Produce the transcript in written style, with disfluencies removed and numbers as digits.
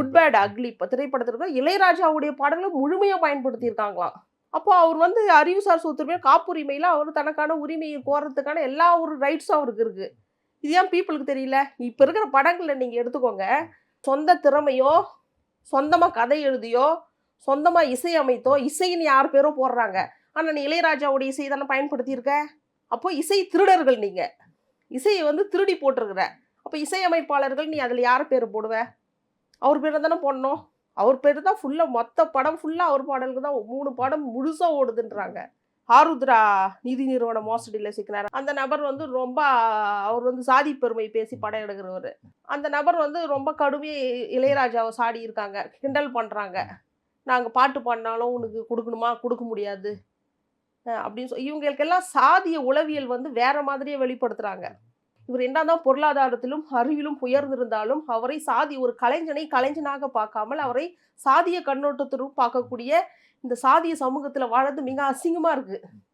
Good bad ugly திரைப்படத்திற்கு இளையராஜாவுடைய பாடல்களை முழுமையா பயன்படுத்தியிருக்காங்களாம். அப்போ அவர் வந்து அறிவுசார் சொத்துரிமை காப்புரிமையில அவர் தனக்கான உரிமையை கோர்றதுக்கான எல்லா ஒரு ரைட்ஸும் அவருக்கு இருக்கு. இது ஏன் பீப்புளுக்கு தெரியல? இப்ப இருக்கிற படங்கள்ல நீங்க எடுத்துக்கோங்க. சொந்த திறமையோ, சொந்தமா கதை எழுதியோ, சொந்தமா இசை அமைத்தோ, இசைன்னு யார் பேரோ போடுறாங்க. ஆனா நீ இளையராஜாவுடைய இசைய தானே பயன்படுத்தியிருக்க. அப்போ இசை திருடர்கள் நீங்க. இசைய வந்து திருடி போட்டிருக்கிற. அப்ப இசையமைப்பாளர்கள் நீ அதுல யார் பேரு போடுவ? அவர் பேர தானே போடணும். அவர் பேரு தான் ஃபுல்லா மொத்த படம் ஃபுல்லா அவர் பாடலுக்கு தான் 3 படம் முழுசா ஓடுதுன்றாங்க. ஆருத்ரா நிதி நிறுவன மோசடியில சிக்கினாரு. அந்த நபர் வந்து ரொம்ப அவர் வந்து சாதி பெருமை பேசி படம் எடுக்கிறவரு. அந்த நபர் வந்து ரொம்ப கடுமையா இளையராஜாவ சாடியிருக்காங்க. கிண்டல் பண்றாங்க. நாங்க பாட்டு பாடுனாலும் உனக்கு குடுக்கணுமா? குடுக்க முடியாது. அப்படின்னு இவங்களுக்கெல்லாம் சாதிய உளவியல் வந்து வேற மாதிரியே வெளிப்படுத்துறாங்க. இவர் என்னதான் பொருளாதாரத்திலும், அறிவிலும் உயர்ந்திருந்தாலும், அவரை சாதி ஒரு கலைஞனை கலைஞனாக பார்க்காமல், அவரை சாதிய கண்ணோட்டத்திலும் பார்க்கக்கூடிய இந்த சாதிய சமூகத்தில வாழறது மிக அசிங்கமா இருக்கு.